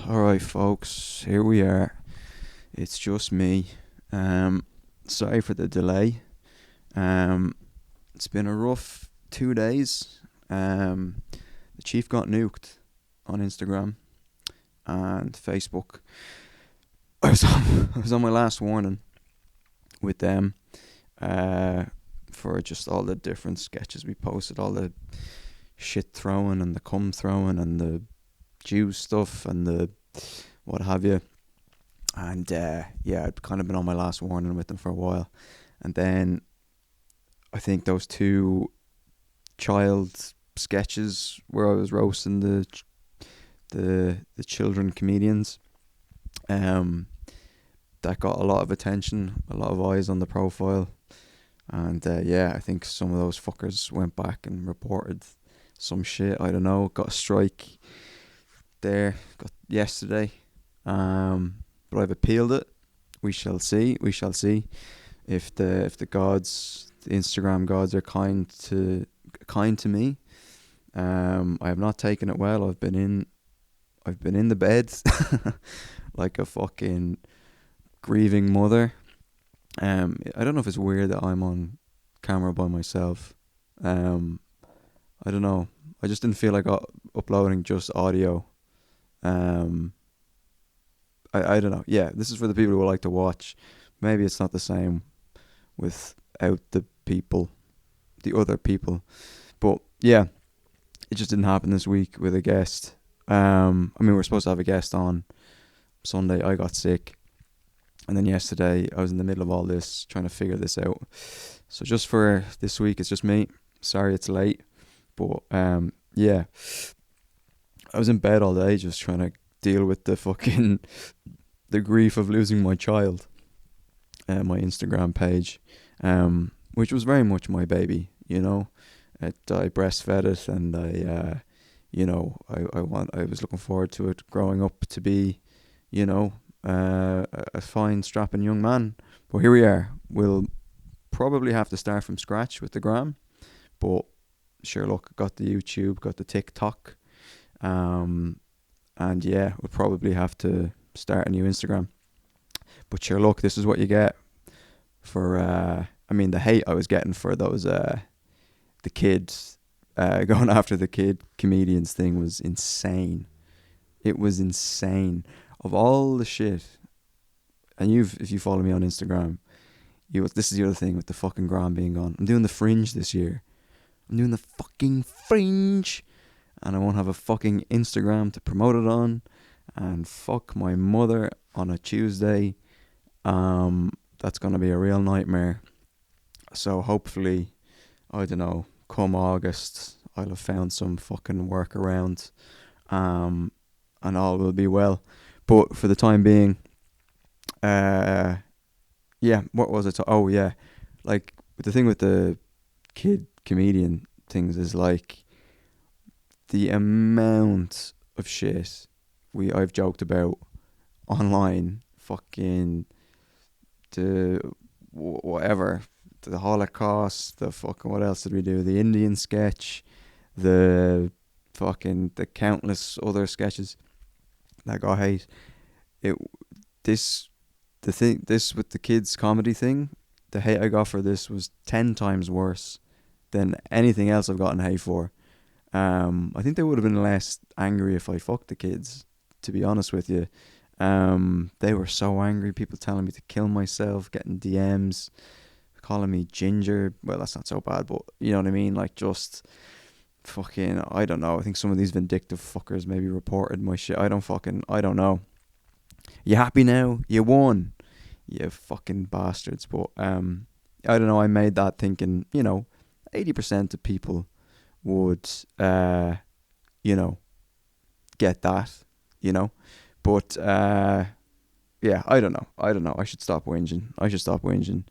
Alright, folks, here we are. It's just me. Sorry for the delay. It's been a rough 2 days. The chief got nuked on Instagram and Facebook. I was on my last warning with them for just all the different sketches we posted, all the shit throwing and the cum throwing and the Jew stuff and the what have you. And I'd kind of been on my last warning with them for a while. And then I think those two child sketches where I was roasting the children comedians, that got a lot of attention, a lot of eyes on the profile. And I think some of those fuckers went back and reported some shit. I don't know, got a strike there, got yesterday. But I've appealed it. We shall see. If the gods, the Instagram gods, are kind to me. I have not taken it well. I've been in the bed like a fucking grieving mother. I don't know if it's weird that I'm on camera by myself. I don't know. I just didn't feel like uploading just audio. I don't know. Yeah, this is for the people who like to watch. Maybe it's not the same without the other people. But yeah, it just didn't happen this week with a guest. We're supposed to have a guest on Sunday. I got sick. And then yesterday, I was in the middle of all this, trying to figure this out. So just for this week, it's just me. Sorry it's late. But I was in bed all day just trying to deal with the grief of losing my child. My Instagram page, which was very much my baby, you know. I breastfed it, and I was looking forward to it growing up to be, a fine, strapping young man. But here we are. We'll probably have to start from scratch with the gram, but sure, look, got the YouTube, got the TikTok, and we'll probably have to start a new Instagram. But sure, look, this is what you get for the hate I was getting for those the kids going after the kid comedians thing was insane. It was insane. Of all the shit, and if you follow me on Instagram, this is the other thing with the fucking gram being gone. I'm doing the Fringe this year. I'm doing the fucking Fringe, and I won't have a fucking Instagram to promote it on. And fuck my mother on a Tuesday. That's gonna be a real nightmare. So hopefully, I don't know, come August, I'll have found some fucking workaround, and all will be well. But for the time being, what was it? Like the thing with the kid comedian things is like the amount of shit I've joked about online, fucking whatever, the Holocaust, the fucking, what else did we do? The Indian sketch, the countless other sketches that got hate. This with the kids comedy thing, the hate I got for this was 10 times worse than anything else I've gotten hate for. I think they would have been less angry if I fucked the kids, to be honest with you. They were so angry, people telling me to kill myself, getting DMs, calling me ginger. Well, that's not so bad, but you know what I mean? Like, just fucking, I don't know. I think some of these vindictive fuckers maybe reported my shit. I don't know. You happy now? You won, you fucking bastards. But I don't know. I made that thinking, 80% of people would, get that, But I don't know. I should stop whinging.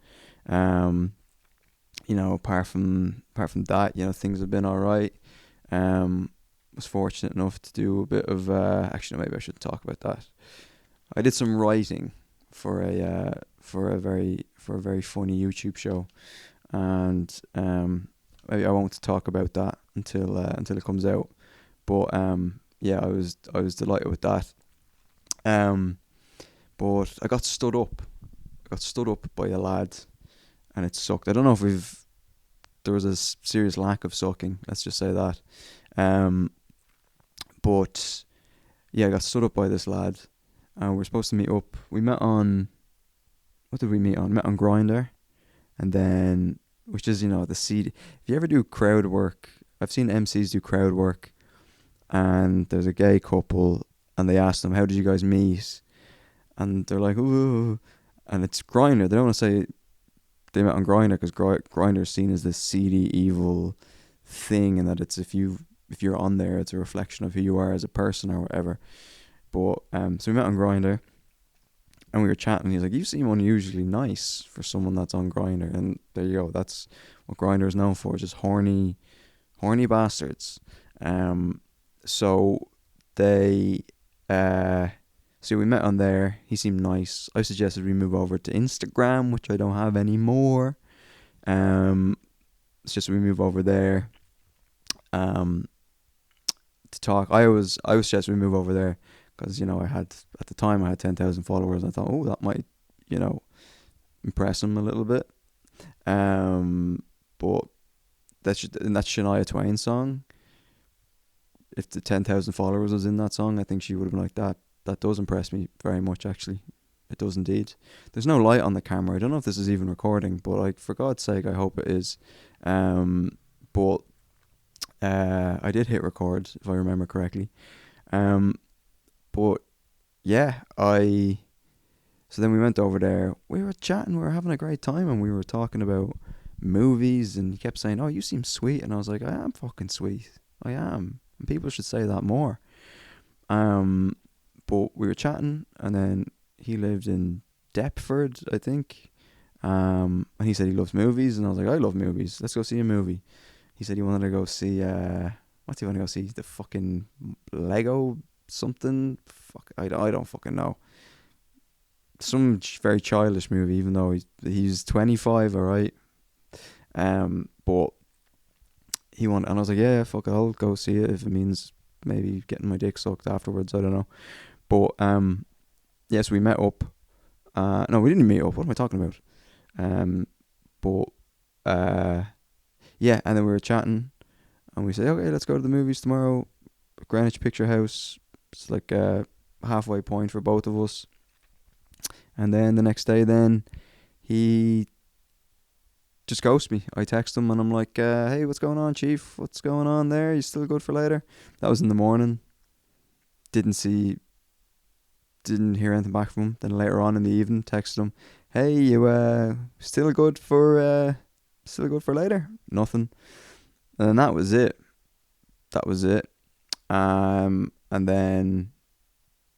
Apart from that, things have been all right. Was fortunate enough to do a bit of actually, maybe I should talk about that. I did some writing for a very funny YouTube show, and maybe I won't talk about that until it comes out. But I was delighted with that. Um, but I got stood up. I got stood up by a lad, and it sucked. I don't know if there was a serious lack of sucking. Let's just say that. Um, but yeah, I got stood up by this lad, and we were supposed to meet up. We met on, what did we meet on? Met on Grinder, and then, which is, the CD. If you ever do crowd work, I've seen MCs do crowd work, and there's a gay couple, and they ask them, "How did you guys meet?" And they're like, "Ooh," and it's Grinder. They don't want to say they met on Grinder because Grinder is seen as this seedy, evil thing, and that it's if you're on there, it's a reflection of who you are as a person or whatever. But so we met on Grinder, and we were chatting. He's like, "You seem unusually nice for someone that's on Grinder," and there you go. That's what Grinder is known for, just horny bastards. So they, so we met on there. He seemed nice. I suggested we move over to Instagram, which I don't have anymore. It's just we move over there. To talk. I was suggested we move over there because I had, at the time, I had 10,000 followers. And I thought, oh, that might impress him a little bit. But that's in that Shania Twain song. If the 10,000 followers was in that song, I think she would have been like, that. That does impress me very much, actually. It does indeed. There's no light on the camera. I don't know if this is even recording, but like, for God's sake, I hope it is. But I did hit record, if I remember correctly. But yeah, so then we went over there. We were chatting. We were having a great time, and we were talking about movies. And he kept saying, "Oh, you seem sweet," and I was like, "I am fucking sweet. I am." And people should say that more. But we were chatting, and then he lived in Deptford, I think. And he said he loves movies, and I was like, "I love movies. Let's go see a movie." He said he wanted to go see, what do you want to go see? The fucking Lego something? Fuck, I don't fucking know. Some very childish movie, even though he's 25, alright. But he wanted, and I was like, yeah, fuck it, I'll go see it if it means maybe getting my dick sucked afterwards. I don't know. But yes, we met up. No, we didn't meet up. What am I talking about? But yeah, and then we were chatting, and we said, okay, let's go to the movies tomorrow. Greenwich Picture House. It's like a halfway point for both of us. And then the next day, then he just ghosted me. I text him, and I'm like, hey, what's going on, Chief? What's going on there? You still good for later? That was in the morning. Didn't hear anything back from him. Then later on in the evening, texted him, hey, you still good for later? Nothing. And then that was it. And then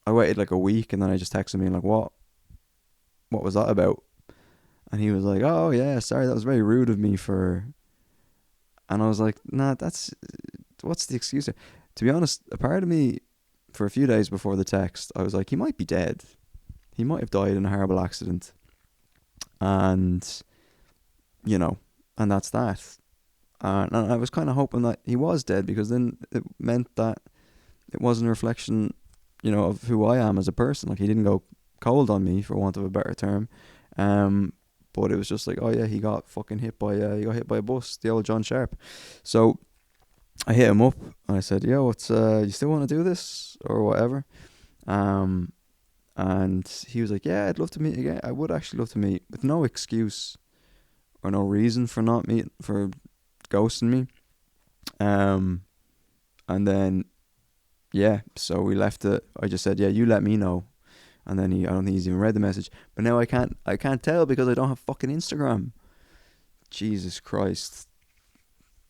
I waited like a week, and then I just texted him, like, what was that about? And he was like, oh yeah, sorry, that was very rude of me for. And I was like, nah, what's the excuse there? To be honest, a part of me, for a few days before the text, I was like, he might be dead. He might have died in a horrible accident. And, and that's that. And I was kind of hoping that he was dead, because then it meant that it wasn't a reflection, of who I am as a person. Like, he didn't go cold on me, for want of a better term. But it was just like, oh yeah, he got fucking hit by a bus, the old John Sharp. So I hit him up, and I said, yo, what's you still want to do this or whatever? And he was like, yeah, I'd love to meet again. I would actually love to meet, with no excuse or no reason for ghosting me. And then yeah, so we left it. I just said, yeah, you let me know. And then I don't think he's even read the message. But now I can't tell, because I don't have fucking Instagram. Jesus Christ.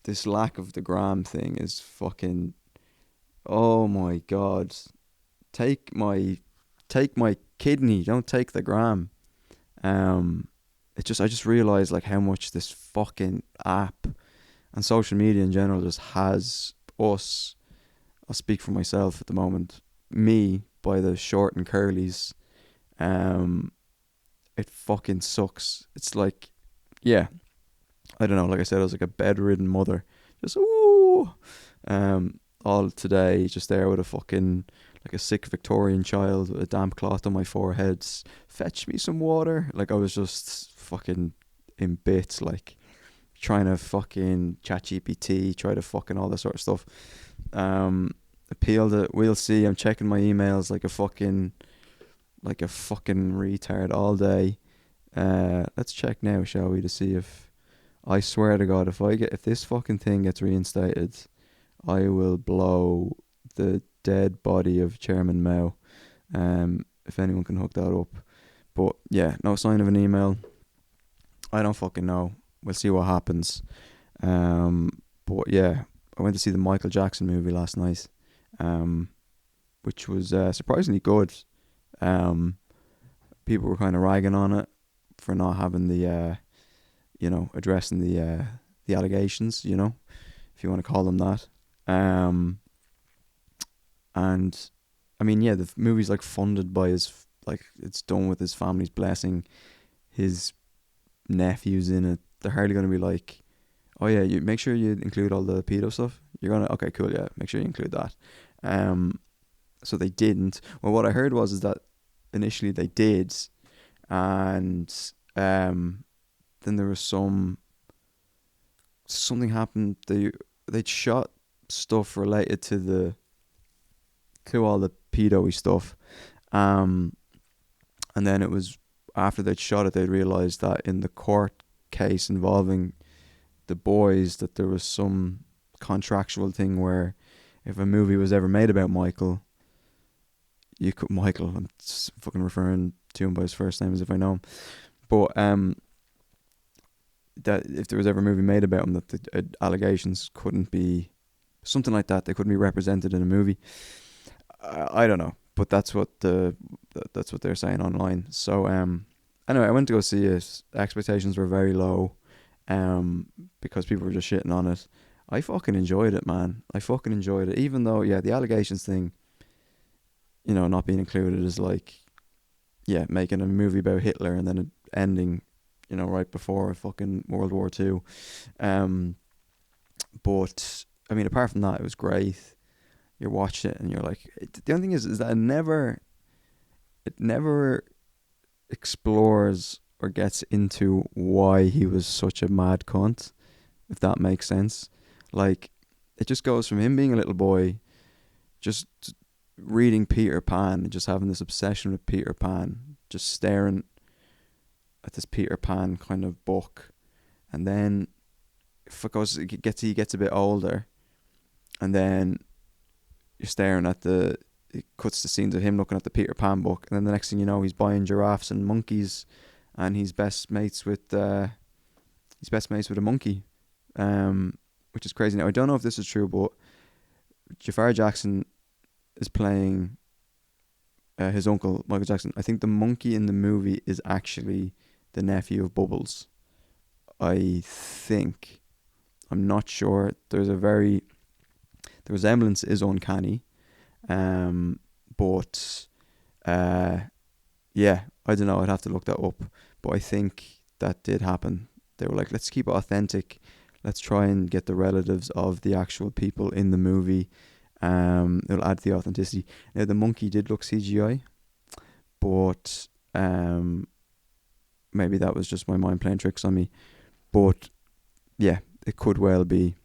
This lack of the gram thing is fucking, oh my God. Take my kidney, don't take the gram. I just realized like how much this fucking app and social media in general just has us. I'll speak for myself at the moment. Me, by the short and curlies. It fucking sucks. It's like, yeah, I don't know. Like I said, I was like a bedridden mother, just all today, just there with a fucking like a sick Victorian child with a damp cloth on my forehead. Fetch me some water. Like I was just fucking in bits, like trying to fucking chat GPT, try to fucking all that sort of stuff. Appealed it. We'll see. I'm checking my emails like a fucking retard all day. Let's check now, shall we, to see if I swear to God, if this fucking thing gets reinstated, I will blow the dead body of Chairman Mao. If anyone can hook that up. But yeah, no sign of an email. I don't fucking know. We'll see what happens. But yeah, I went to see the Michael Jackson movie last night, which was surprisingly good. People were kind of ragging on it for not having the, addressing the allegations, if you want to call them that. And I mean, yeah, the movie's like funded by it's done with his family's blessing. His nephews in it. They're hardly going to be like, oh yeah, you make sure you include all the pedo stuff. You're gonna, okay, cool, yeah, make sure you include that. So they didn't. Well, what I heard is that initially they did, and then there was something happened. They'd shot stuff related to all the pedo-y stuff, and then it was after they'd shot it, they'd realised that in the court case involving the boys, that there was some contractual thing where if a movie was ever made about Michael, I'm fucking referring to him by his first name as if I know him, but that if there was ever a movie made about him, that the allegations couldn't be something like that. They couldn't be represented in a movie. I don't know, but that's what they're saying online. So anyway, I went to go see it. Expectations were very low, because people were just shitting on it. I fucking enjoyed it, man. I fucking enjoyed it, even though the allegations thing, not being included is like, making a movie about Hitler and then it ending, right before fucking World War II. But I mean, apart from that, it was great. You watch it and you're like, the only thing is that it never explores or gets into why he was such a mad cunt, if that makes sense. Like, it just goes from him being a little boy, just reading Peter Pan and just having this obsession with Peter Pan, just staring at this Peter Pan kind of book, and then he gets a bit older, and then you're staring at it cuts to scenes of him looking at the Peter Pan book, and then the next thing you know, he's buying giraffes and monkeys, and he's best mates with a monkey, which is crazy. Now, I don't know if this is true, but Jafar Jackson is playing his uncle Michael Jackson. I think the monkey in the movie is actually the nephew of Bubbles. I think. I'm not sure. The resemblance is uncanny, but I don't know. I'd have to look that up. But I think that did happen. They were like, let's keep it authentic. Let's try and get the relatives of the actual people in the movie. It'll add to the authenticity. Now, the monkey did look CGI, but maybe that was just my mind playing tricks on me. But yeah, it could well be.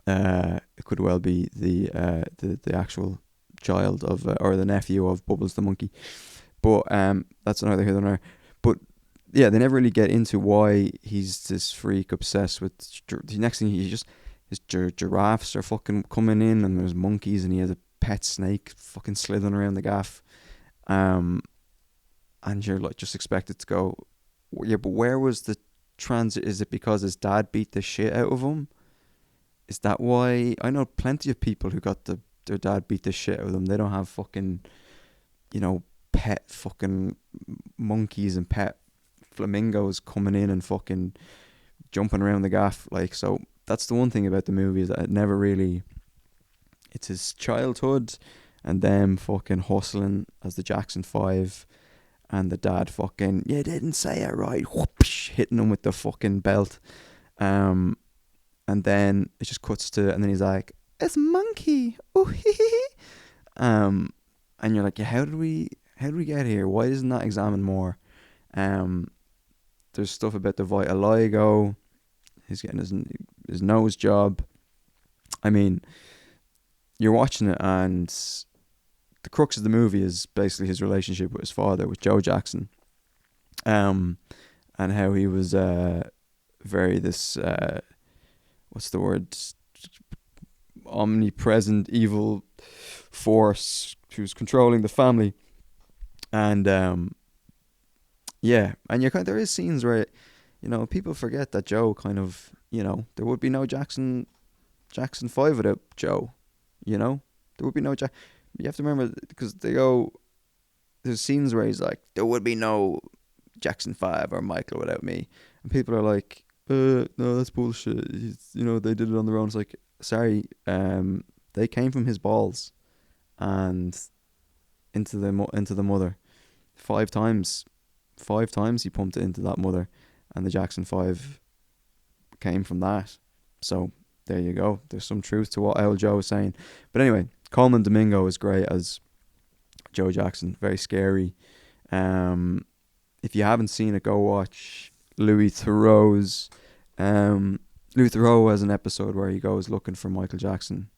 It could well be the actual child of or the nephew of Bubbles the monkey. But that's neither here nor there. But yeah, they never really get into why he's this freak obsessed with. The next thing his giraffes are fucking coming in, and there's monkeys, and he has a pet snake fucking slithering around the gaff. And you're like just expected to go, yeah, but where was the transit? Is it because his dad beat the shit out of him? Is that why? I know plenty of people who got their dad beat the shit out of them. They don't have fucking, pet fucking monkeys and pet flamingos coming in and fucking jumping around the gaff. Like, so that's the one thing about the movie, is that it never really, it's his childhood and them fucking hustling as the Jackson 5, and the dad fucking, you didn't say it right, whoosh, hitting him with the fucking belt. And then it just cuts to, and then he's like, it's monkey. Ooh, hee hee. and you're like, yeah, how did we get here? Why isn't that examined more? Um, there's stuff about the vitiligo. He's getting his nose job. I mean, you're watching it, and the crux of the movie is basically his relationship with his father, with Joe Jackson, um, and how he was very this what's the word, omnipresent evil force who's controlling the family, and yeah, and you kind there is scenes where people forget that Joe kind of there would be no Jackson 5 without Joe, there would be no Jack. You have to remember because there's scenes where he's like, there would be no Jackson 5 or Michael without me, and people are like, no, that's bullshit. They did it on their own. It's like, sorry, they came from his balls and into the mother 5 times. 5 times he pumped it into that mother, and the Jackson 5 came from that. So there you go. There's some truth to what Owl Joe was saying. But anyway, Coleman Domingo is great as Joe Jackson. Very scary. If you haven't seen it, go watch Louis Theroux's. Louis Theroux has an episode where he goes looking for Michael Jackson,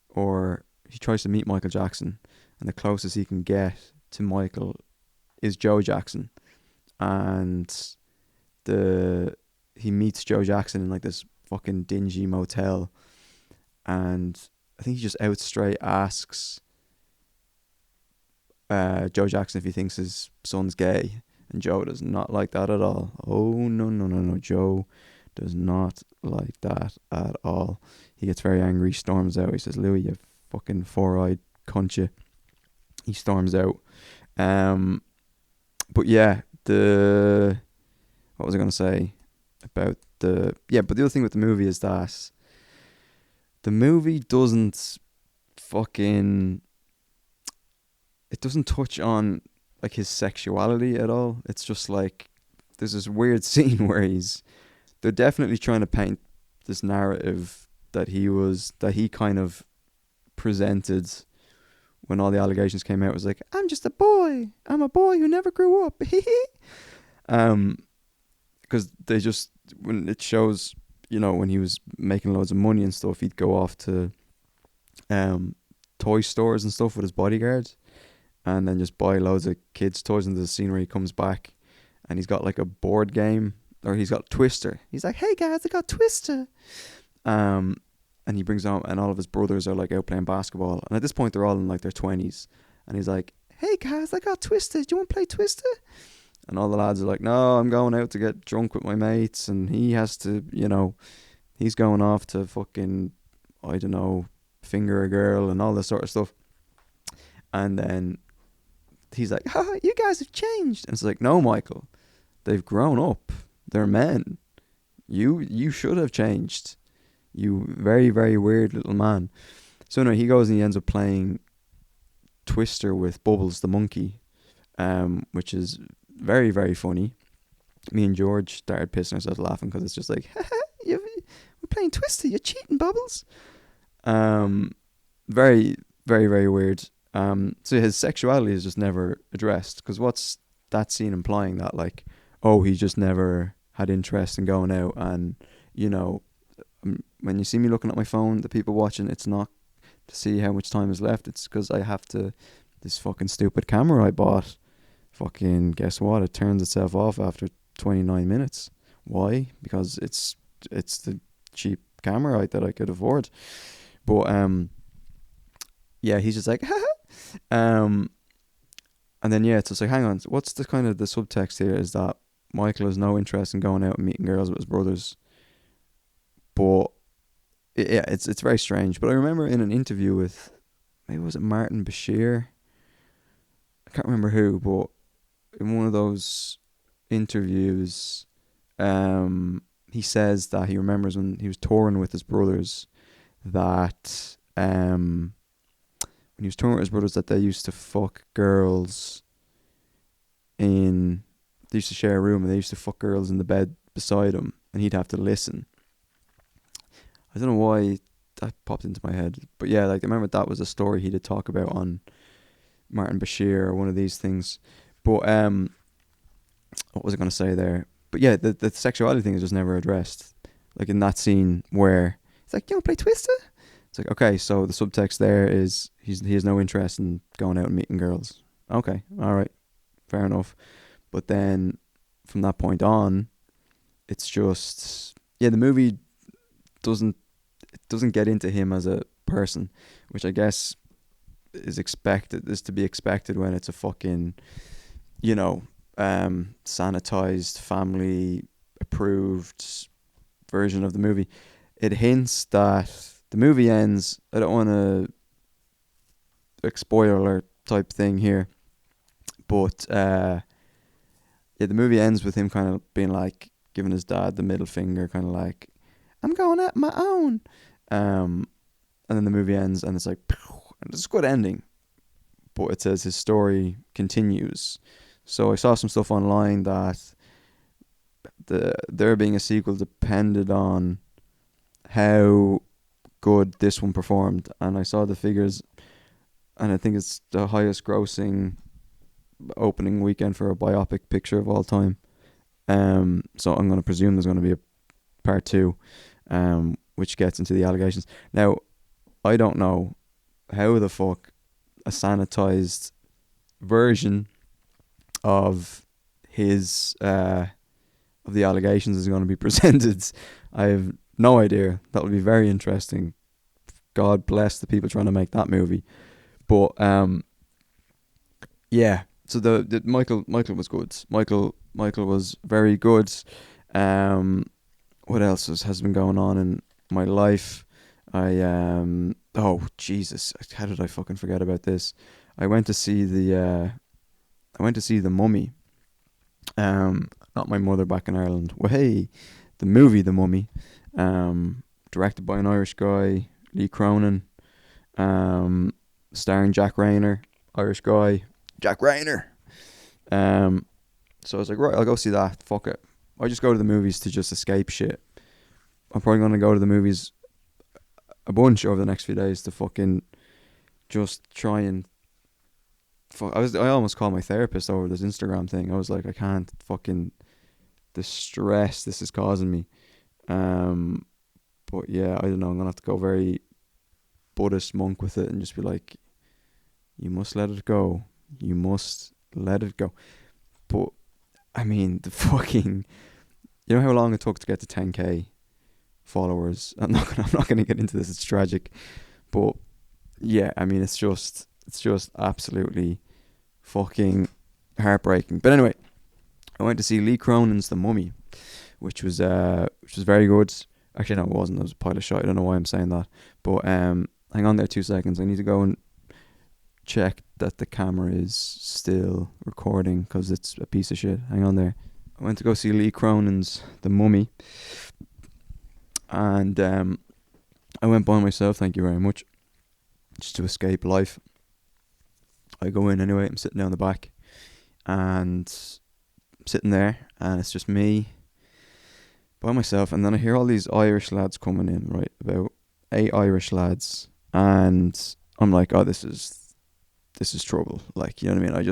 or he tries to meet Michael Jackson, and the closest he can get to Michael is Joe Jackson, and he meets Joe Jackson in like this fucking dingy motel, and I think he just out straight asks Joe Jackson if he thinks his son's gay, and Joe does not like that at all. Oh no, Joe does not like that at all. He gets very angry, storms out. He says, "Louis, you fucking four-eyed cunt you." He storms out. But yeah, what was I going to say about but the other thing with the movie is that the movie doesn't touch on like his sexuality at all. It's just like there's this weird scene where they're definitely trying to paint this narrative that he kind of presented when all the allegations came out. It was like, I'm just a boy. I'm a boy who never grew up. Because when it shows, when he was making loads of money and stuff, he'd go off to toy stores and stuff with his bodyguard, and then just buy loads of kids' toys. And there's a scene where he comes back and he's got like a board game, or he's got Twister. He's like, hey guys, I got Twister. And he brings on, and all of his brothers are like out playing basketball. And at this point, they're all in like their 20s. And he's like, hey guys, I got Twister. Do you want to play Twister? And all the lads are like, no, I'm going out to get drunk with my mates. And he has to, he's going off to fucking, I don't know, finger a girl and all this sort of stuff. And then he's like, you guys have changed. And it's like, no, Michael, they've grown up. They're men. You should have changed. You very, very weird little man. So anyway, he goes and he ends up playing Twister with Bubbles the monkey, which is very, very funny. Me and George started pissing ourselves laughing because it's just like, we're playing Twister, you're cheating, Bubbles. Very, very, very weird. So his sexuality is just never addressed, because what's that scene implying? That like, oh, he just never had interest in going out, and when you see me looking at my phone, the people watching, it's not to see how much time is left. It's because I have to, this fucking stupid camera I bought, fucking guess what? It turns itself off after 29 minutes. Why? Because it's the cheap camera that I could afford. But yeah, he's just like, and then so it's like, hang on, what's the kind of the subtext here is that Michael has no interest in going out and meeting girls with his brothers. But yeah, it's very strange. But I remember in an interview with, maybe was it Martin Bashir? I can't remember who, but in one of those interviews, he says that he remembers when he was touring with his brothers that when he was touring with his brothers that they used to fuck girls they used to share a room, and they used to fuck girls in the bed beside him, and he'd have to listen. I don't know why that popped into my head, but yeah, like I remember that was a story he did talk about on Martin Bashir or one of these things. But what was I going to say there? But yeah, the sexuality thing is just never addressed. Like in that scene where it's like, you want to play Twister? It's like, okay, so the subtext there is he has no interest in going out and meeting girls. Okay, all right, fair enough. But then from that point on, it's just, yeah, the movie doesn't doesn't get into him as a person, which I guess is to be expected when it's a fucking, you know, sanitized, family approved version of the movie. It hints that the movie ends. I don't want to spoiler type thing here, but yeah, the movie ends with him kind of being like giving his dad the middle finger, kind of like, I'm going at my own. And then the movie ends, and it's like, and it's a good ending, but it says his story continues. So I saw some stuff online that there being a sequel depended on how good this one performed, and I saw the figures, and I think it's the highest grossing opening weekend for a biopic picture of all time. So I'm going to presume there's going to be a part two, which gets into the allegations. Now, I don't know how the fuck a sanitized version of his of the allegations is going to be presented. I have no idea. That would be very interesting. God bless the people trying to make that movie. But yeah. So the Michael was good. Michael was very good. What else has been going on in my life? Oh Jesus, how did I fucking forget about this? I went to see the Mummy. Not My Mother Back in Ireland. Well, hey, the movie The Mummy. Directed by an Irish guy, Lee Cronin. Starring Jack Rayner, Irish guy, Jack Rayner. So I was like, right, I'll go see that. Fuck it. I just go to the movies to just escape shit. I'm probably gonna go to the movies a bunch over the next few days to fucking just try and I almost called my therapist over this Instagram thing. I was like, I can't fucking, the stress this is causing me. But yeah, I don't know. I'm gonna have to go very Buddhist monk with it and just be like, you must let it go. You must let it go. But I mean, the fucking, you know how long it took to get to 10k followers. I'm not gonna get into this. It's tragic, but yeah, I mean, it's just absolutely fucking heartbreaking. But anyway, I went to see Lee Cronin's The Mummy, which was very good. Actually, no, it wasn't. It was a pile of shit. I don't know why I'm saying that. But hang on there 2 seconds. I need to go and check that the camera is still recording because it's a piece of shit. Hang on there. I went to go see Lee Cronin's The Mummy, and I went by myself. Thank you very much. Just to escape life. I go in anyway. I'm sitting down the back, and I'm sitting there, and it's just me by myself. And then I hear all these Irish lads coming in, right? About 8 Irish lads, and I'm like, oh, this is trouble. Like, you know what I mean?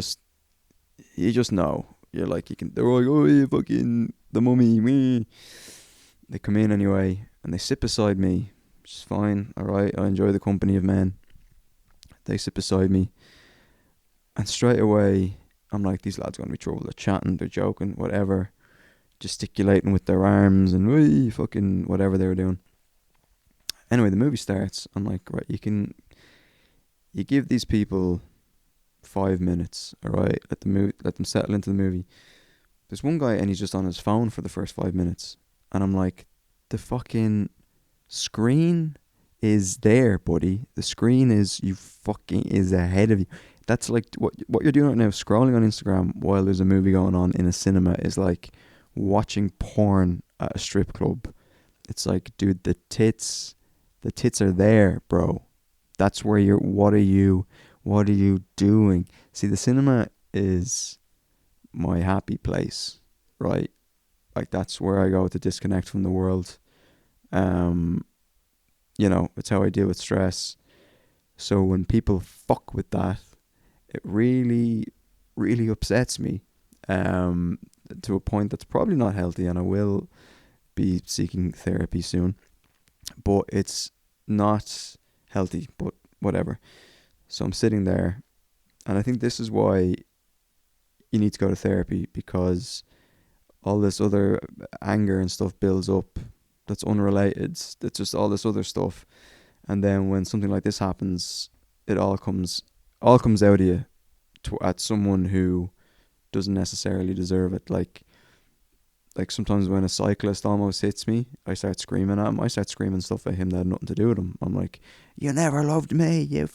You just know. You're like, they're like, oh, yeah, fucking The Mummy, me. They come in anyway, and they sit beside me, which is fine. All right, I enjoy the company of men. They sit beside me, and straight away, I'm like, these lads are going to be trouble. They're chatting, they're joking, whatever, gesticulating with their arms, and wee, fucking whatever they were doing. Anyway, the movie starts. I'm like, right, you give these people 5 minutes, all right? Let them settle into the movie. There's one guy, and he's just on his phone for the first 5 minutes, and I'm like, the fucking screen is there, buddy. The screen is ahead of you. That's like what you're doing right now. Scrolling on Instagram while there's a movie going on in a cinema is like watching porn at a strip club. It's like, dude, the tits are there, bro. That's where what are you doing? See, the cinema is my happy place, right? Like, that's where I go to disconnect from the world. You know, it's how I deal with stress. So when people fuck with that, it really, really upsets me, um, to a point that's probably not healthy, and I will be seeking therapy soon. But it's not healthy. But whatever. So I'm sitting there, and I think this is why you need to go to therapy, because all this other anger and stuff builds up that's unrelated. It's just all this other stuff, and then when something like this happens, it all comes out of you at someone who doesn't necessarily deserve it. Like sometimes when a cyclist almost hits me, I start screaming at him. I start screaming stuff at him that had nothing to do with him. I'm like, "You never loved me, you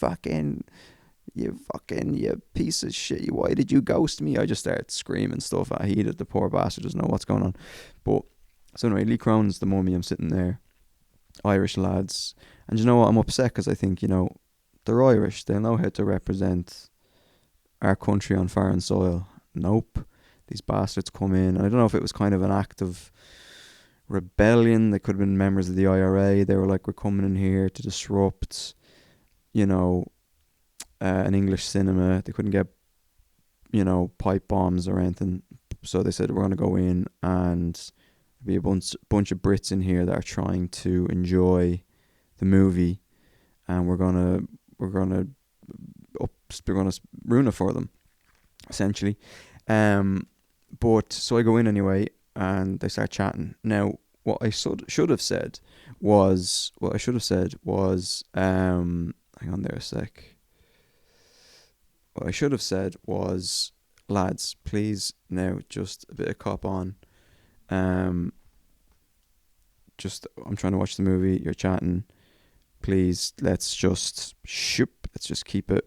piece of shit. Why did you ghost me?" I just start screaming stuff at him. The poor bastard doesn't know what's going on. But so anyway, Lee Cronin's the mummy. I'm sitting there, Irish lads, and you know what? I'm upset because I think, they're Irish. They know how to represent our country on foreign soil. Nope. These bastards come in. I don't know if it was kind of an act of rebellion. They could have been members of the IRA. They were like, we're coming in here to disrupt, an English cinema. They couldn't get, pipe bombs or anything. So they said, we're going to go in, and there'll be a bunch of Brits in here that are trying to enjoy the movie, and we're gonna ruin it for them, essentially. But so I go in anyway, and they start chatting. Now, what I should have said was, hang on there a sec. What I should have said was, lads, please, now just a bit of cop on. Just I'm trying to watch the movie. You're chatting. Please, let's just keep it.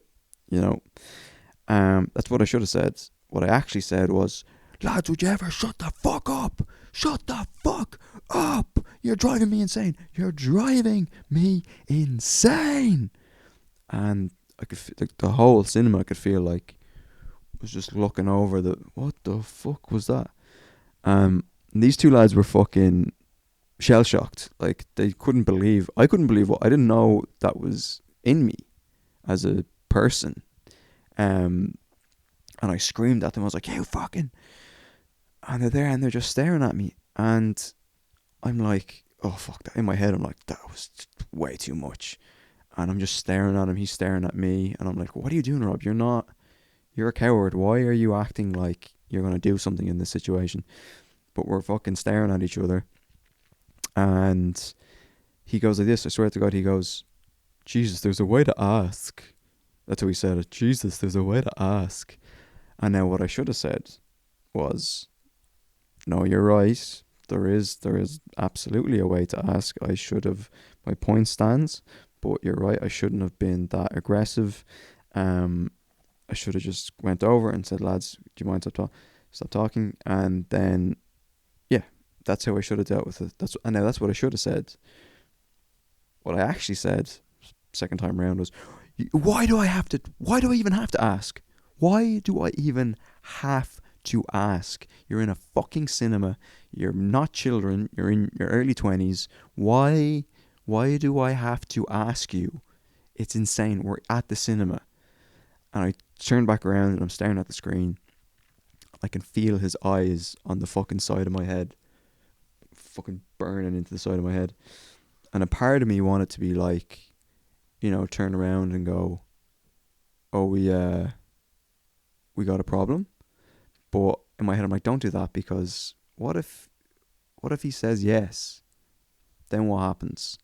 That's what I should have said. What I actually said was, lads, would you ever shut the fuck up? Shut the fuck up! You're driving me insane. You're driving me insane. And I could the whole cinema, I could feel like, was just looking over what the fuck was that? These two lads were fucking shell shocked. Like, I couldn't believe what I didn't know that was in me as a person. And I screamed at them. I was like, "You fucking!" And they're there, and they're just staring at me. And I'm like, "Oh fuck that!" In my head, I'm like, "That was way too much." And I'm just staring at him. He's staring at me, and I'm like, "What are you doing, Rob? You're a coward. Why are you acting like you're gonna do something in this situation?" But we're fucking staring at each other. And he goes like this. I swear to God, he goes, "Jesus, there's a way to ask." That's how he said it. "Jesus, there's a way to ask." And now what I should have said was, "No, you're right. There is absolutely a way to ask. I should have, my point stands, but you're right. I shouldn't have been that aggressive. I should have just went over and said, lads, do you mind stop talking?" And then, yeah, that's how I should have dealt with it. That's what I should have said. What I actually said, second time around, was, why do I even have to ask? Why do I even have to ask? You're in a fucking cinema. You're not children. You're in your early 20s. Why do I have to ask you? It's insane. We're at the cinema. And I turn back around and I'm staring at the screen. I can feel his eyes on the fucking side of my head, fucking burning into the side of my head. And a part of me wanted to be like, turn around and go, "Oh, we got a problem." But in my head, I'm like, don't do that, because what if he says yes? Then what happens?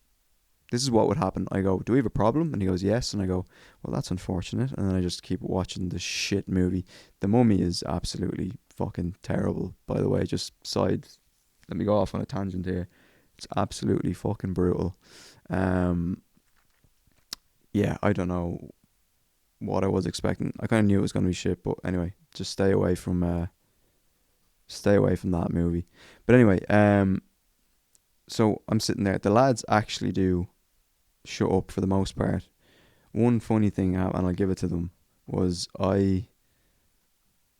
This is what would happen. I go, "Do we have a problem?" And he goes, "Yes." And I go, "Well, that's unfortunate." And then I just keep watching this shit movie. The Mummy is absolutely fucking terrible, by the way. Just let me go off on a tangent here. It's absolutely fucking brutal. Yeah, I don't know what I was expecting. I kind of knew it was going to be shit, but anyway, just stay away from that movie. But anyway, so I'm sitting there. The lads actually do shut up for the most part. One funny thing happened, and I'll give it to them, was I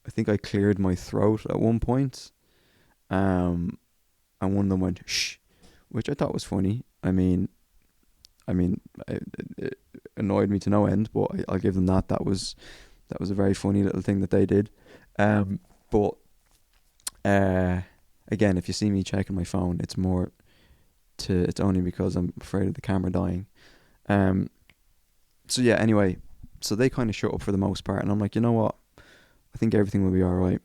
think I cleared my throat at one point, and one of them went "shh," which I thought was funny. I mean, it annoyed me to no end, but I'll give them that. That was That was a very funny little thing that they did. But again, if you see me checking my phone, it's only because I'm afraid of the camera dying. So yeah, anyway, so they kind of shut up for the most part, and I'm like, you know what? I think everything will be all right.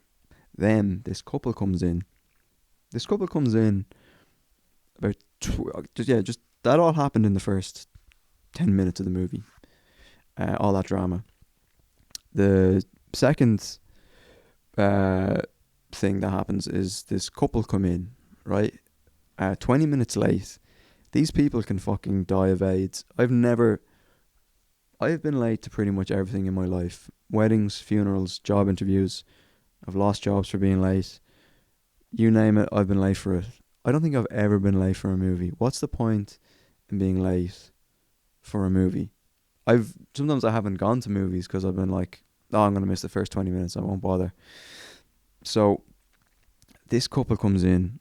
Then this couple comes in. This couple comes in about just that all happened in the first 10 minutes of the movie. All that drama. The second thing that happens is this couple come in, right? 20 minutes late. These people can fucking die of AIDS. I've been late to pretty much everything in my life. Weddings, funerals, job interviews. I've lost jobs for being late. You name it, I've been late for it. I don't think I've ever been late for a movie. What's the point in being late for a movie? Sometimes I haven't gone to movies because I've been like, oh, I'm going to miss the first 20 minutes. I won't bother. So this couple comes in,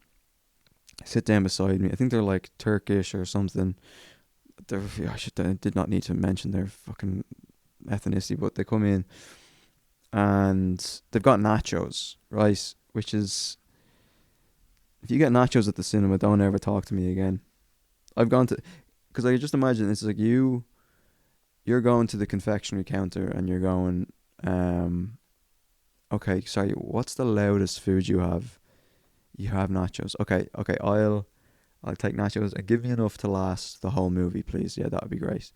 sit down beside me. I think they're like Turkish or something. I did not need to mention their fucking ethnicity, but they come in and they've got nachos, right? Which is, if you get nachos at the cinema, don't ever talk to me again. I've gone to, because I just imagine it's like you're going to the confectionery counter and you're going, okay, sorry, what's the loudest food you have? You have nachos. Okay, I'll take nachos and give me enough to last the whole movie, please. Yeah, that would be great.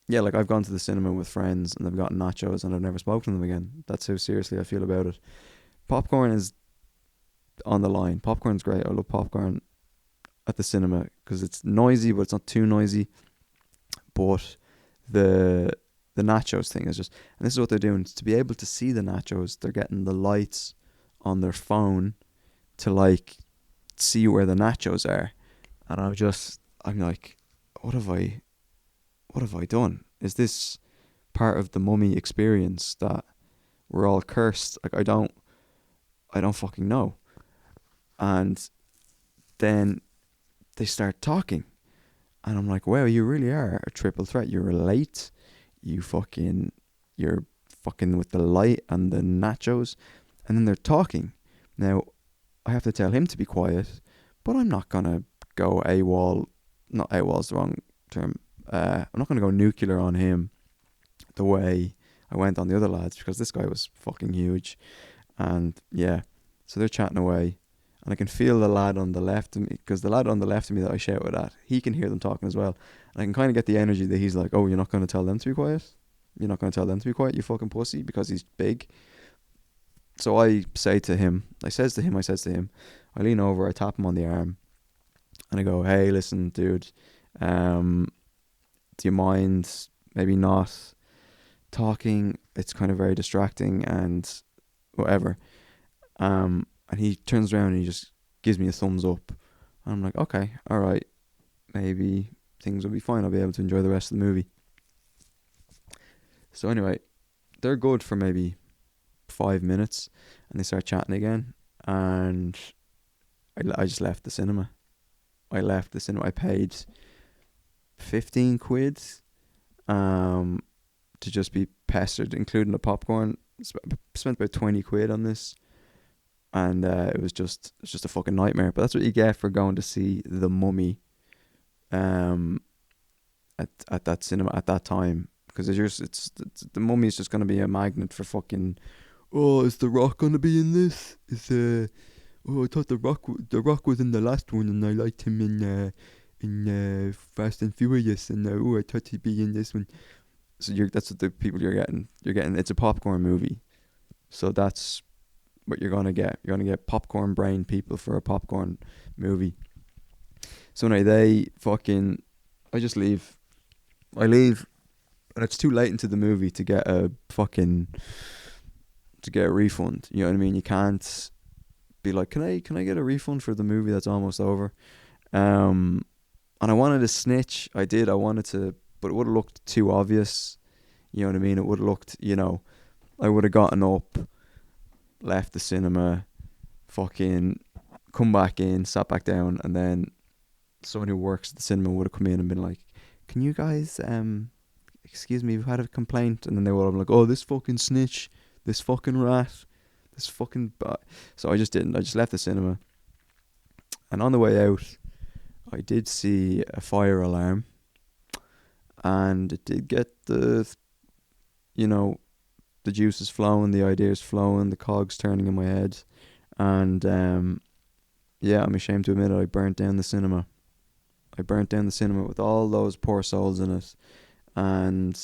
Yeah, like I've gone to the cinema with friends and they've gotten nachos and I've never spoken to them again. That's how seriously I feel about it. Popcorn is on the line. Popcorn's great. I love popcorn at the cinema because it's noisy, but it's not too noisy. But the nachos thing is just, and this is what they're doing, to be able to see the nachos, they're getting the lights on their phone to like see where the nachos are. And I'm like, what have I done? Is this part of the Mummy experience that we're all cursed? Like I don't fucking know. And then they start talking and I'm like, wow, you really are a triple threat. You're late, you're fucking with the light and the nachos, and then they're talking. Now I have to tell him to be quiet, but I'm not gonna go AWOL. Not AWOL's the wrong term. I'm not gonna go nuclear on him the way I went on the other lads, because this guy was fucking huge. And yeah, so they're chatting away, and I can feel the lad on the left of me, because the lad on the left of me that I shouted at, he can hear them talking as well. And I can kind of get the energy that he's like, oh, you're not going to tell them to be quiet? You're not going to tell them to be quiet, you fucking pussy, because he's big. So I says to him, I lean over, I tap him on the arm, and I go, hey, listen, dude, do you mind maybe not talking? It's kind of very distracting and whatever. And he turns around and he just gives me a thumbs up. And I'm like, okay, all right, maybe things will be fine. I'll be able to enjoy the rest of the movie. So anyway, they're good for maybe 5 minutes, and they start chatting again. And I just left the cinema. I paid 15 quid to just be pestered, including the popcorn. Spent about 20 quid on this. And it was just a fucking nightmare. But that's what you get for going to see The Mummy at that cinema at that time. Because The Mummy is just going to be a magnet for fucking, oh, is The Rock going to be in this? I thought The Rock was in the last one, and I liked him in Fast and Furious, and I thought he'd be in this one. So that's what the people you're getting. It's a popcorn movie. So that's what you're gonna get. You're gonna get popcorn brain people for a popcorn movie. So anyway, I just leave. I leave, and it's too late into the movie to get a refund. You know what I mean? You can't be like, can I get a refund for the movie that's almost over? And I wanted to snitch. I did. I wanted to, but it would have looked too obvious. You know what I mean? It would have looked, I would have gotten up, left the cinema, fucking come back in, sat back down, and then someone who works at the cinema would have come in and been like, can you guys excuse me, we've had a complaint. And then they were all like, oh, this fucking snitch, this fucking rat, this fucking... So I just didn't. I just left the cinema. And on the way out, I did see a fire alarm. And it did get the, you know, the juices flowing, the ideas flowing, the cogs turning in my head. And yeah, I'm ashamed to admit it, I burnt down the cinema. I burnt down the cinema with all those poor souls in it. And,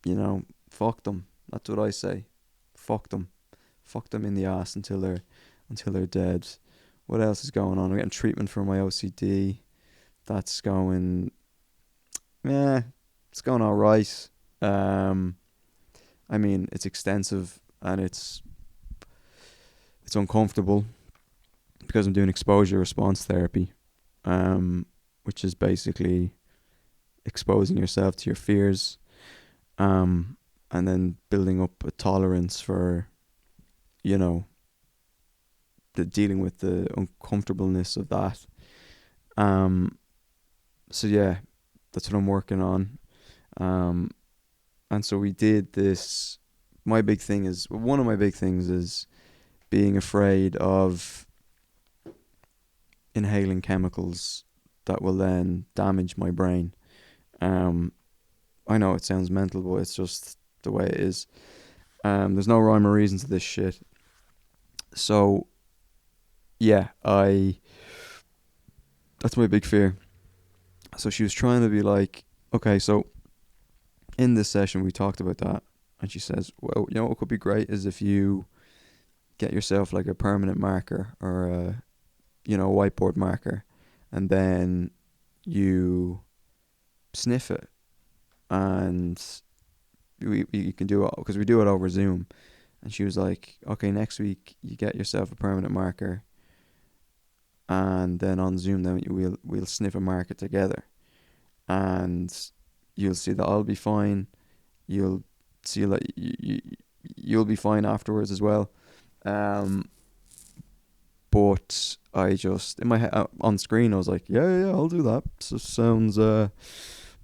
you know, fuck them. That's what I say. Fuck them. Fuck them in the ass until they're dead. What else is going on? I'm getting treatment for my OCD. That's going... Yeah, it's going alright. I mean, it's extensive and it's uncomfortable because I'm doing exposure response therapy, which is basically exposing yourself to your fears, and then building up a tolerance for, you know, the dealing with the uncomfortableness of that. So yeah, that's what I'm working on. And so we did this. One of my big things is being afraid of inhaling chemicals that will then damage my brain. I know it sounds mental, but it's just the way it is. There's no rhyme or reason to this shit. So, yeah, that's my big fear. So she was trying to be like, okay, so in this session we talked about that, and she says, well, you know what could be great is if you get yourself like a permanent marker or a, you know, whiteboard marker, and then you sniff it, and you can do it because we do it over Zoom. And she was like, okay, next week you get yourself a permanent marker, and then on Zoom then we'll sniff a marker together, and you'll see that I'll be fine. You'll see that you'll be fine afterwards as well. But I just, in my head, on screen, I was like, yeah, I'll do that. So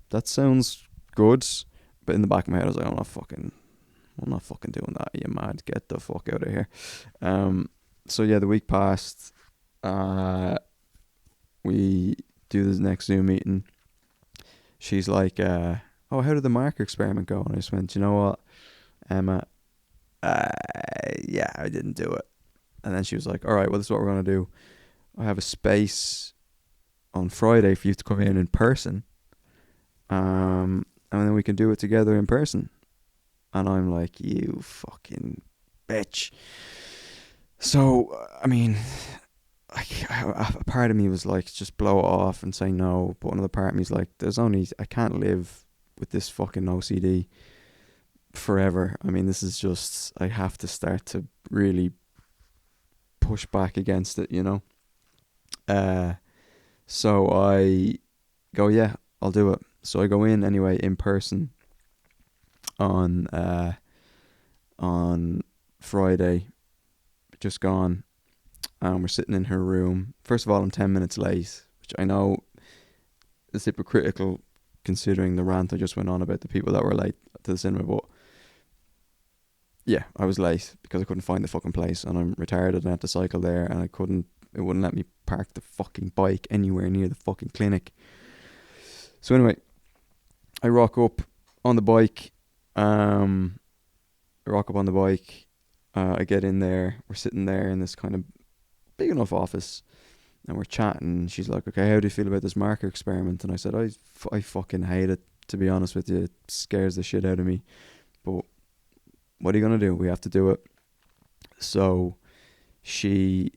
that sounds good. But in the back of my head, I was like, I'm not fucking doing that. Are you mad? Get the fuck out of here. So yeah, the week passed. We do this next Zoom meeting. She's like, oh, how did the marker experiment go? And I just went, you know what, Emma, yeah, I didn't do it. And then she was like, all right, well, this is what we're going to do. I have a space on Friday for you to come in person. And then we can do it together in person. And I'm like, you fucking bitch. So, I mean, a part of me was like, just blow it off and say no. But another part of me is like, I can't live with this fucking OCD forever. I mean, this is just, I have to start to really push back against it, you know. So I go, yeah, I'll do it. So I go in anyway in person on Friday, just gone, and we're sitting in her room. First of all, I'm 10 minutes late, which I know is hypocritical considering the rant I just went on about the people that were late to the cinema, but yeah, I was late because I couldn't find the fucking place, and I'm retarded and I had to cycle there, and it wouldn't let me park the fucking bike anywhere near the fucking clinic. So anyway, I rock up on the bike. I get in there. We're sitting there in this kind of big enough office, and we're chatting. She's like, okay, how do you feel about this marker experiment? And I said, I fucking hate it, to be honest with you. It scares the shit out of me. But what are you going to do? We have to do it. So this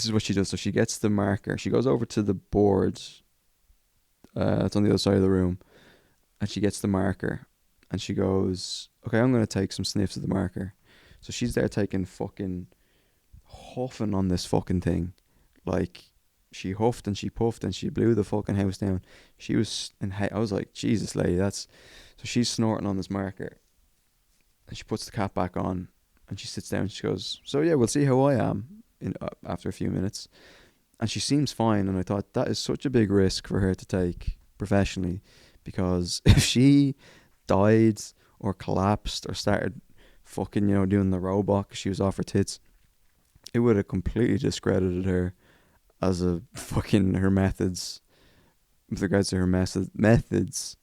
is what she does. So she gets the marker. She goes over to the board. It's on the other side of the room. And she gets the marker. And she goes, okay, I'm going to take some sniffs of the marker. So she's there taking fucking huffing on this fucking thing. Like, she huffed and she puffed and she blew the fucking house down. She was, I was like, Jesus, lady, so she's snorting on this marker. And she puts the cap back on and she sits down and she goes, so yeah, we'll see how I am after a few minutes. And she seems fine. And I thought that is such a big risk for her to take professionally, because if she died or collapsed or started fucking, doing the robot 'cause she was off her tits, it would have completely discredited her as a fucking her methods with regards to her methods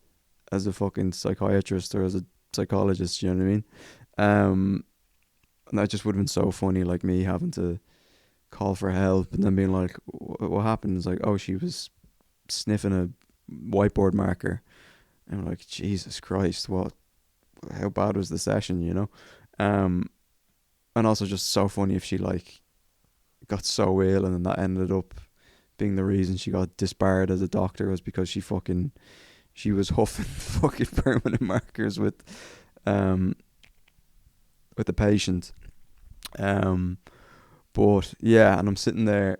as a fucking psychiatrist or as a psychologist. You know what I mean? And that just would have been so funny, like me having to call for help and then being like, "What happened?" It's like, "Oh, she was sniffing a whiteboard marker." And I'm like, Jesus Christ, how bad was the session, And also just so funny if she like got so ill and then that ended up being the reason she got disbarred as a doctor was because she was huffing fucking permanent markers with the patient. But yeah, and I'm sitting there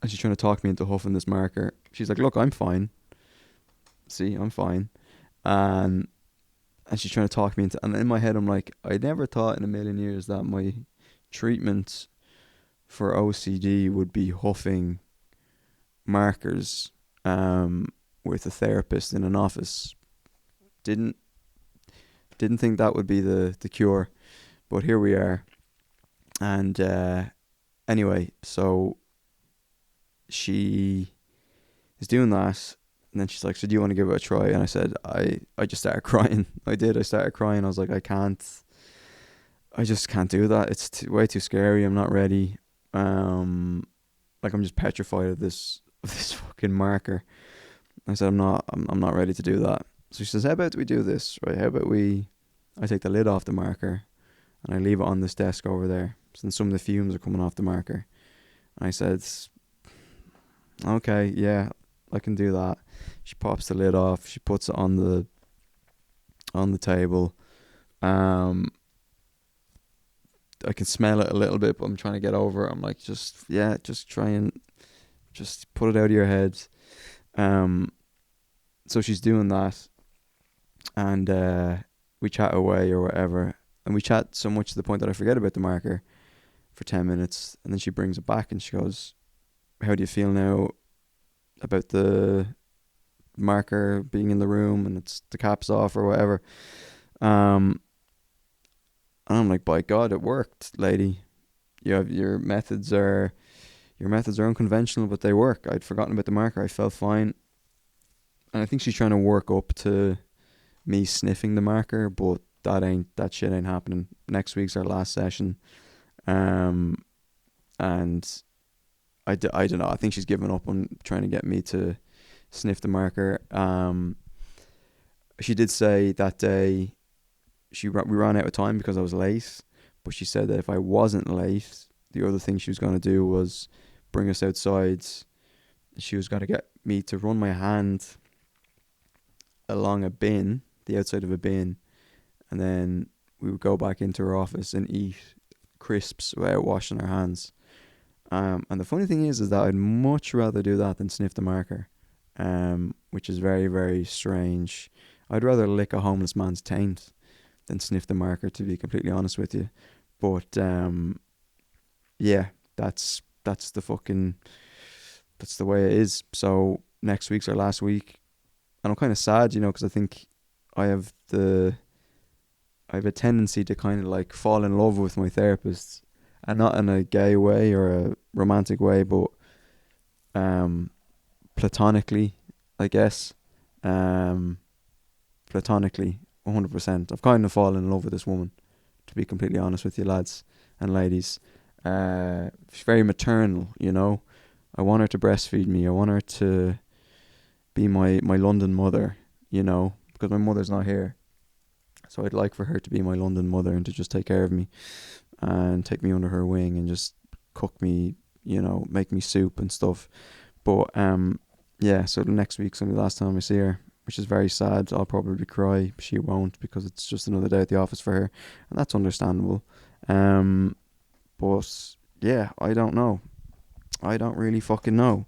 and she's trying to talk me into huffing this marker. She's like, "Look, I'm fine. See, I'm fine." And she's trying to talk me into, and in my head I'm like, I never thought in a million years that my treatment for OCD would be huffing markers with a therapist in an office. Didn't think that would be the cure, but here we are. And anyway, so she is doing that, and then she's like, "So do you want to give it a try?" And I said, I just started crying. I started crying. I was like, I just can't do that. It's way too scary. I'm not ready. Like I'm just petrified of this fucking marker. I said, I'm not ready to do that. So she says, "How about we do this, right? How about I take the lid off the marker and I leave it on this desk over there. So then some of the fumes are coming off the marker." And I said, "Okay, yeah, I can do that." She pops the lid off. She puts it on the table. I can smell it a little bit, but I'm trying to get over it. I'm like, just try and just put it out of your head. So she's doing that, and we chat away or whatever, and we chat so much to the point that I forget about the marker for 10 minutes, and then she brings it back and she goes, "How do you feel now about the marker being in the room and it's the cap's off or whatever?" And I'm like, "By God, it worked, lady. Your methods are unconventional, but they work." I'd forgotten about the marker. I felt fine. And I think she's trying to work up to me sniffing the marker, but that shit ain't happening. Next week's our last session. And I don't know. I think she's given up on trying to get me to sniff the marker. She did say that day we ran out of time because I was late, but she said that if I wasn't late, the other thing she was going to do was bring us outside. She was going to get me to run my hand along a bin, the outside of a bin, and then we would go back into her office and eat crisps without washing our hands. And the funny thing is that I'd much rather do that than sniff the marker, which is very, very strange. I'd rather lick a homeless man's taint than sniff the marker, to be completely honest with you. But yeah, that's the way it is. So next week's our last week, and I'm kind of sad, because I think I have a tendency to kind of like fall in love with my therapist, and not in a gay way or a romantic way, but platonically, I guess. Platonically, 100%. I've kind of fallen in love with this woman, to be completely honest with you, lads and ladies. She's very maternal, I want her to breastfeed me. I want her to be my London mother, because my mother's not here. So I'd like for her to be my London mother and to just take care of me and take me under her wing and just cook me, make me soup and stuff. But yeah, so the next week's gonna be the last time I see her, which is very sad. I'll probably cry. She won't, because it's just another day at the office for her, and that's understandable. But yeah, I don't know. I don't really fucking know.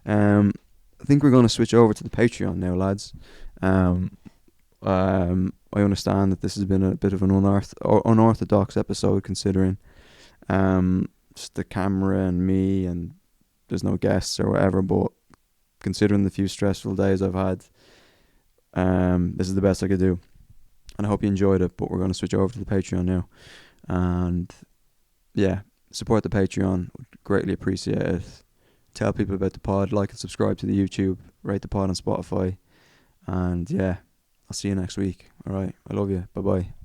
I think we're going to switch over to the Patreon now, lads. I understand that this has been a bit of an unorthodox episode, considering just the camera and me, and there's no guests or whatever. But considering the few stressful days I've had, This is the best I could do, and I hope you enjoyed it. But we're going to switch over to the Patreon now, and yeah, support the Patreon. Would greatly appreciate it. Tell people about the pod, like and subscribe to the YouTube, rate the pod on Spotify, and yeah, I'll see you next week. All right, I love you. Bye bye.